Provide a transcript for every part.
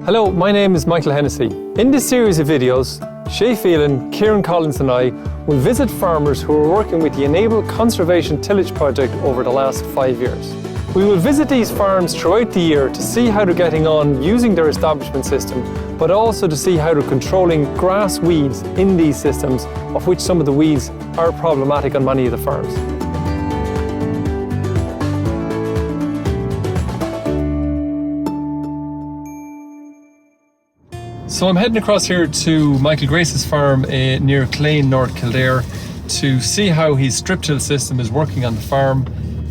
Hello, my name is Michael Hennessy. In this series of videos, Shay Phelan, Kieran Collins and I will visit farmers who are working with the Enable Conservation Tillage project over the last 5 years. We will visit these farms throughout the year to see how they're getting on using their establishment system, but also to see how they're controlling grass weeds in these systems, of which some of the weeds are problematic on many of the farms. So I'm heading across here to Michael Grace's farm near Clane, North Kildare, to see how his strip till system is working on the farm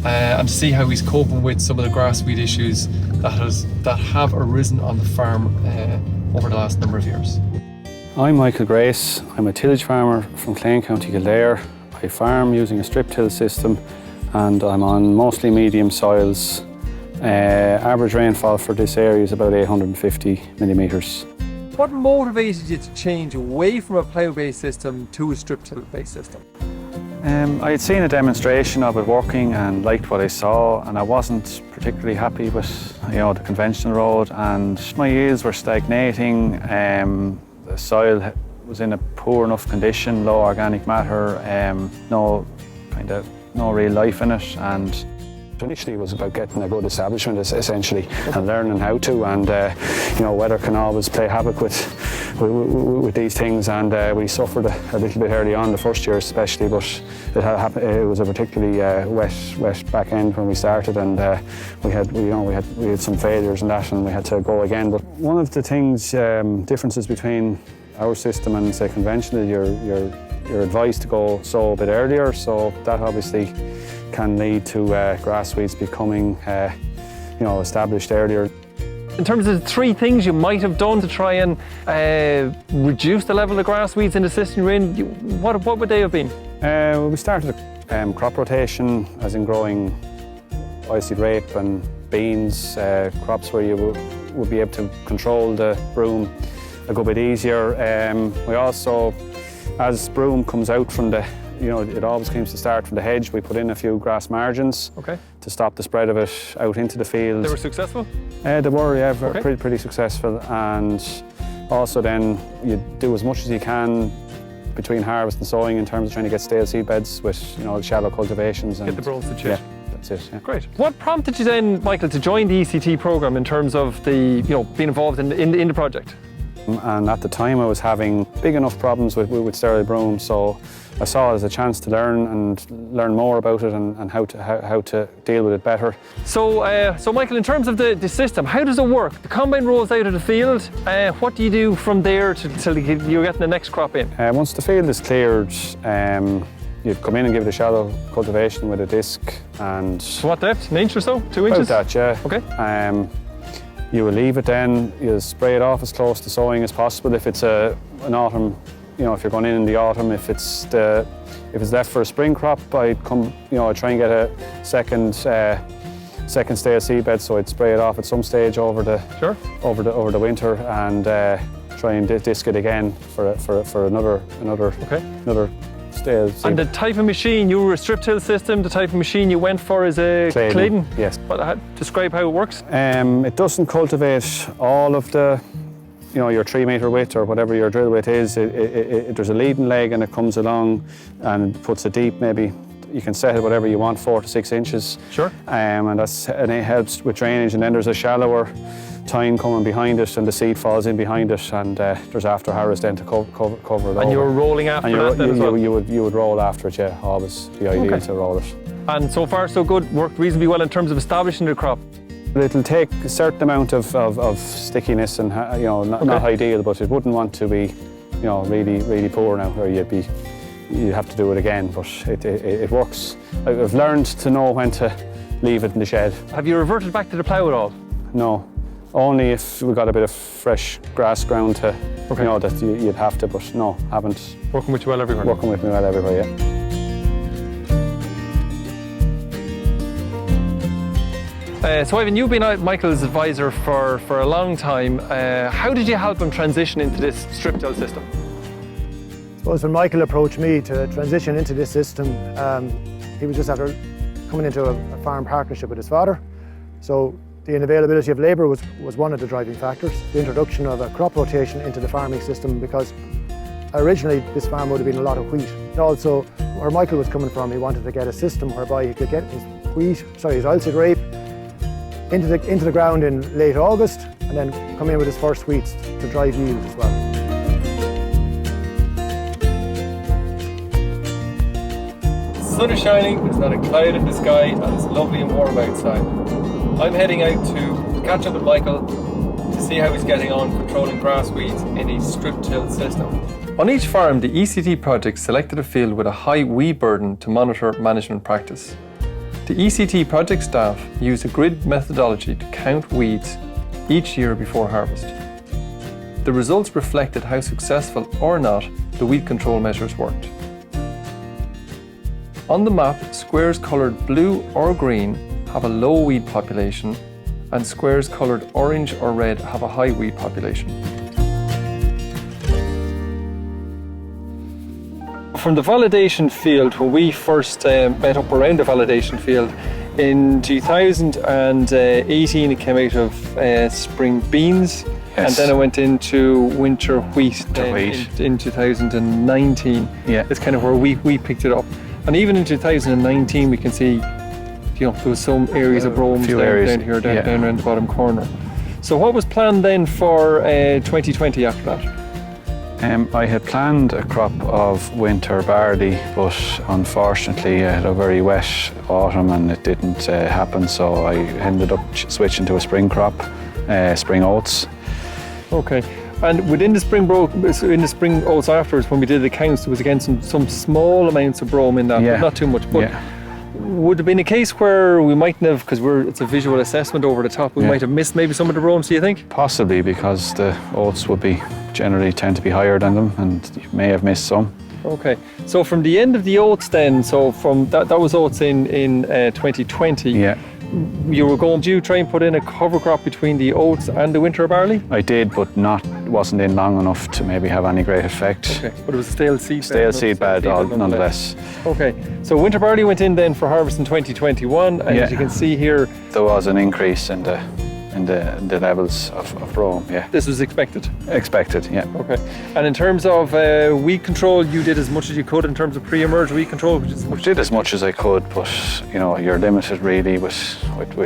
and to see how he's coping with some of the grass weed issues that have arisen on the farm over the last number of years. I'm Michael Grace. I'm a tillage farmer from Clane, County Kildare. I farm using a strip till system and I'm on mostly medium soils. Average rainfall for this area is about 850 millimetres. What motivated you to change away from a plough-based system to a strip till-based system? I had seen a demonstration of it working and liked what I saw, and I wasn't particularly happy with the conventional road, and my yields were stagnating. The soil was in a poor enough condition, low organic matter, no real life in it. And initially it was about getting a good establishment essentially and learning how to, and weather can always play havoc with these things, and we suffered a little bit early on, the first year especially, but it was a particularly wet back end when we started, and we had some failures and that, and we had to go again. But one of the things, differences between our system and say conventional, you're advised to go sow a bit earlier, so that obviously can lead to grass weeds becoming established earlier. In terms of the 3 things you might have done to try and reduce the level of grass weeds in the system you're in, what would they have been? We started crop rotation, as in growing oilseed rape and beans, crops where you would be able to control the broom a good bit easier. We also, as broom comes out from the it always seems to start from the hedge. We put in a few grass margins to stop the spread of it out into the field. They were successful? They were, yeah, pretty successful. And also then you do as much as you can between harvest and sowing in terms of trying to get stale seed beds with shallow cultivations. And get the brooms to chit. Yeah, that's it. Yeah. Great. What prompted you then, Michael, to join the ECT programme in terms of the being involved in the project? And at the time I was having big enough problems with sterile broom, so I saw it as a chance to learn more about it and how to deal with it better. So, Michael, in terms of the system, how does it work? The combine rolls out of the field. What do you do from there till you're getting the next crop in? Once the field is cleared, you'd come in and give it a shallow cultivation with a disc. And so what depth? An inch or so? 2 inches? About that, yeah. Okay. You will leave it then. You'll spray it off as close to sowing as possible. If it's an autumn, if you're going in the autumn, if it's left for a spring crop, I'd try and get a second stale seed bed, so I'd spray it off at some stage over the winter and try and disc it again for another stale seed. And the type of machine, you were a strip till system, the type of machine you went for is a Claydon? Yes. Describe how it works. It doesn't cultivate all of the your 3 metre width or whatever your drill width is. There's a leading leg and it comes along and puts it deep, maybe you can set it whatever you want, 4 to 6 inches. Sure. And it helps with drainage, and then there's a shallower tine coming behind it and the seed falls in behind it, and there's after harvest then to cover it over. And you're rolling after that then as well? You would roll after it, yeah, always the idea to roll it. And so far so good, worked reasonably well in terms of establishing the crop? It'll take a certain amount of stickiness and not ideal, but it wouldn't want to be really poor now, or you'd have to do it again, but it works. I've learned to know when to leave it in the shed. Have you reverted back to the plough at all? No, only if we got a bit of fresh grass ground to that you'd have to, but no, haven't. Working with you well everywhere? Working with me well everywhere, yeah. So Ivan, you've been Michael's advisor for a long time. How did you help him transition into this strip till system? I suppose when Michael approached me to transition into this system, he was just after coming into a farm partnership with his father. So The unavailability of labour was one of the driving factors. The introduction of a crop rotation into the farming system, because originally this farm would have been a lot of wheat. And also, where Michael was coming from, he wanted to get a system whereby he could get his oilseed rape into the ground in late August and then come in with his first wheats to drive yield as well. The sun is shining, there's not a cloud in the sky, and it's lovely and warm outside. I'm heading out to catch up with Michael to see how he's getting on controlling grass weeds in a strip-till system. On each farm, the ECT project selected a field with a high weed burden to monitor management practice. The ECT project staff used a grid methodology to count weeds each year before harvest. The results reflected how successful or not the weed control measures worked. On the map, squares coloured blue or green have a low weed population, and squares coloured orange or red have a high weed population. From the validation field, when we first met up around the validation field, in 2018 it came out of spring beans, and then it went into winter wheat in 2019. Yeah. It's kind of where we picked it up. And even in 2019 we can see, there was some areas of brome down here, down around the bottom corner. So what was planned then for 2020 after that? I had planned a crop of winter barley, but unfortunately I had a very wet autumn and it didn't happen, so I ended up switching to a spring crop, spring oats. Okay. And within the spring oats afterwards, when we did the counts, there was again some small amounts of brome in that, but not too much. But would have been a case where we mightn't have, because it's a visual assessment over the top, we might have missed maybe some of the bromes, do you think? Possibly, because the oats would be generally tend to be higher than them, and you may have missed some. Okay, so from the end of the oats then, so from that was oats in 2020. Yeah. You were going to try and put in a cover crop between the oats and the winter barley? I did, but wasn't in long enough to maybe have any great effect. Okay, but it was a stale seed bed. Stale seed bed, nonetheless. Okay, so winter barley went in then for harvest in 2021, and as you can see here, there was an increase in the levels of brome. Yeah. This was expected? Expected, yeah. Okay. And in terms of weed control, you did as much as you could in terms of pre-emerge weed control? I did as much as I could, but you're limited really with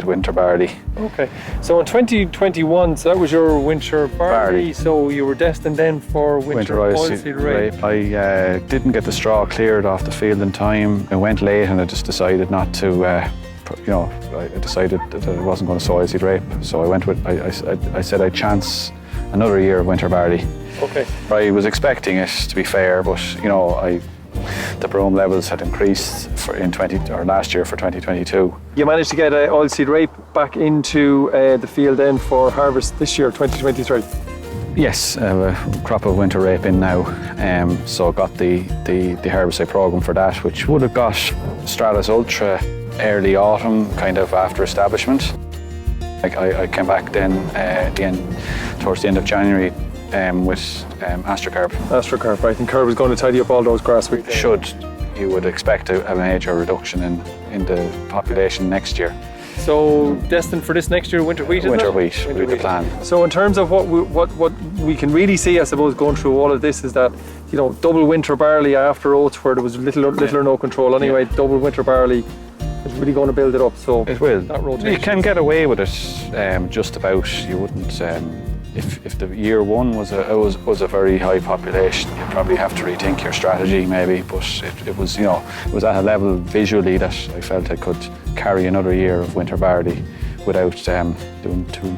winter barley. Okay. So in 2021, so that was your winter barley, so you were destined then for winter oilseed rape. I didn't get the straw cleared off the field in time. I went late and I just decided not to I decided that I wasn't going to sow oilseed rape, so I went with, I said I'd chance another year of winter barley. Okay. I was expecting it, to be fair, but the brome levels had increased last year for 2022. You managed to get oilseed rape back into the field then for harvest this year, 2023? Yes, a crop of winter rape in now, so got the herbicide programme for that, which would have got Stratus Ultra early autumn, kind of after establishment. I came back then towards the end of January with Astrocarb. Astrocarb, right, and Carb is going to tidy up all those grass weeds. You would expect a major reduction in the population next year. So destined for this next year, winter wheat, isn't Winter it? wheat would be the plan. So in terms of what we can really see, I suppose, going through all of this is that, double winter barley after oats where there was little or no control anyway, double winter barley is really going to build it up. So it will. That rotation. You can get away with it just about. You wouldn't. If the year one was a very high population, you'd probably have to rethink your strategy maybe. But it was at a level visually that I felt I could carry another year of winter barley without doing too.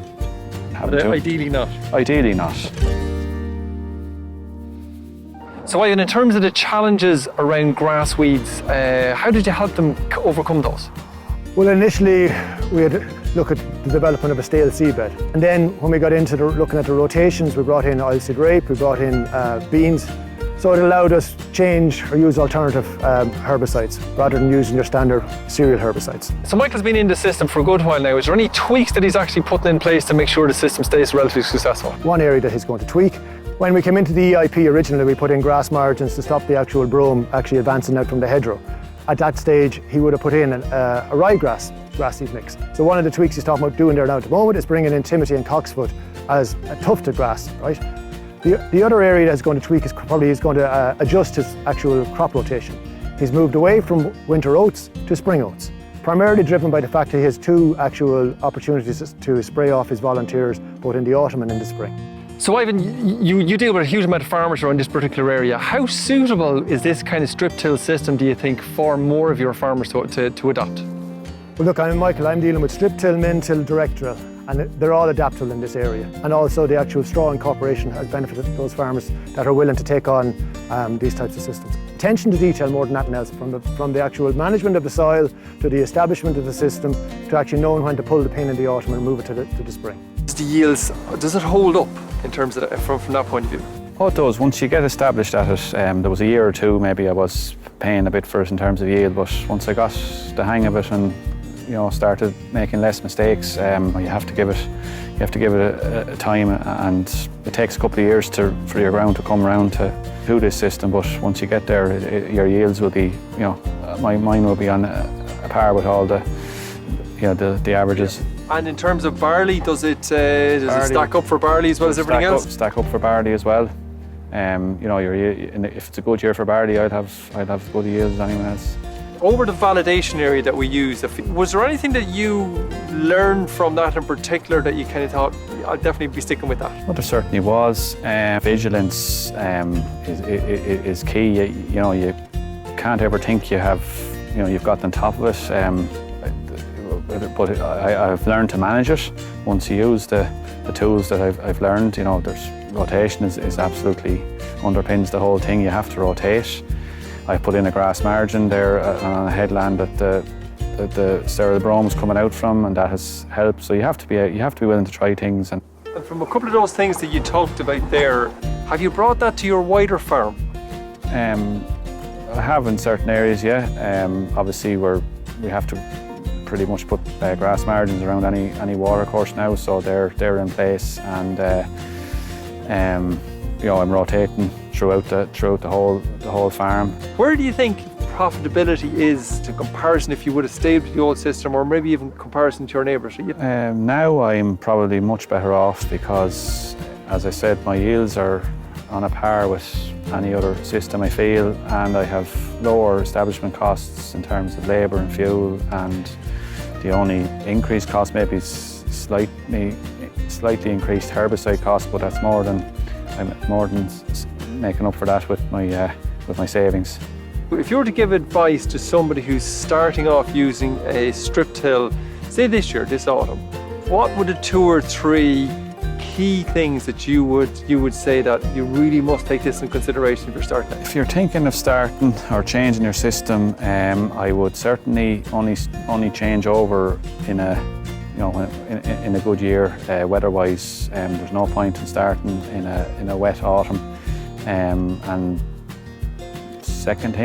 Ideally not. Ideally not. So Ivan, in terms of the challenges around grass weeds, how did you help them overcome those? Well, initially we had looked at the development of a stale seedbed, and then when we got into looking at the rotations, we brought in oilseed rape, we brought in beans, so it allowed us to change or use alternative herbicides rather than using your standard cereal herbicides. So Michael's been in the system for a good while now. Is there any tweaks that he's actually putting in place to make sure the system stays relatively successful? One area that he's going to tweak. When we came into the EIP originally, we put in grass margins to stop the actual brome actually advancing out from the hedgerow. At that stage, he would have put in a ryegrass grass seed mix. So one of the tweaks he's talking about doing there now at the moment is bringing in Timothy and Coxfoot as a tufted grass, right? The other area that's going to tweak is probably he's going to adjust his actual crop rotation. He's moved away from winter oats to spring oats, primarily driven by the fact that he has two actual opportunities to spray off his volunteers both in the autumn and in the spring. So Ivan, you deal with a huge amount of farmers around this particular area. How suitable is this kind of strip till system, do you think, for more of your farmers to adopt? Well look, I'm Michael, I'm dealing with strip till, min till, direct drill, and they're all adaptable in this area. And also the actual straw incorporation has benefited those farmers that are willing to take on these types of systems. Attention to detail more than anything else, from the actual management of the soil to the establishment of the system to actually knowing when to pull the pin in the autumn and move it to the spring. The yields, does it hold up in terms of from that point of view? Oh, it does. Once you get established at it, there was a year or two maybe I was paying a bit for it in terms of yield, but once I got the hang of it and started making less mistakes, you have to give it a time, and it takes a couple of years for your ground to come around to this system. But once you get there, your yields will be, mine will be on a par with all the averages. And in terms of barley, does it stack up for barley as well as everything else? Stack up for barley as well. If it's a good year for barley, I'd have good yields as anyone else. Over the validation area that we use, was there anything that you learned from that in particular that you kind of thought, I'll definitely be sticking with that? Well, there certainly was. Vigilance is key. You can't ever think you've got on top of it. But I've learned to manage it. Once you use the tools that I've learned, there's rotation is absolutely underpins the whole thing. You have to rotate. I put in a grass margin there on a headland that the sterile brome's coming out from, and that has helped. So you have to be willing to try things. And from a couple of those things that you talked about there, have you brought that to your wider farm? I have in certain areas, yeah. Obviously, we have to pretty much put grass margins around any water course now, so they're in place, and I'm rotating throughout the whole farm. Where do you think profitability is in comparison if you would have stayed with the old system, or maybe even comparison to your neighbours? Now I'm probably much better off because, as I said, my yields are on a par with any other system I feel, and I have lower establishment costs in terms of labour and fuel, and the only increased cost maybe is slightly increased herbicide cost, but that's more than making up for that with my savings. If you were to give advice to somebody who's starting off using a strip till, say this year, this autumn, what would the 2 or 3 key things that you would say that you really must take this in consideration if you're starting? If you're thinking of starting or changing your system, I would certainly only change over in a good year. Weather-wise, there's no point in starting in a wet autumn. And second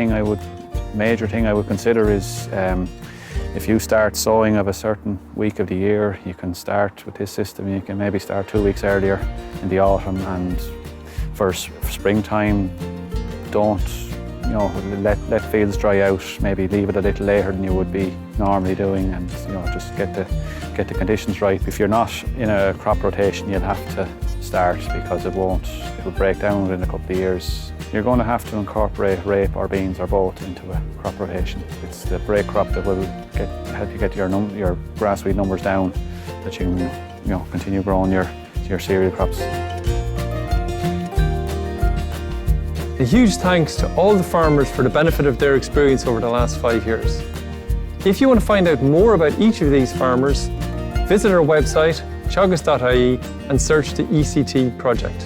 major thing I would consider is if you start sowing of a certain week of the year, you can start with this system. You can maybe start 2 weeks earlier in the autumn, and for springtime, don't let fields dry out. Maybe leave it a little later than you would be normally doing, and just get the conditions right. If you're not in a crop rotation, you'll have to start because it will break down within a couple of years. You're going to have to incorporate rape or beans or both into a crop rotation. It's the break crop that will help you get your grass weed numbers down, that you can continue growing your cereal crops. A huge thanks to all the farmers for the benefit of their experience over the last 5 years. If you want to find out more about each of these farmers, visit our website, teagasc.ie, and search the ECT project.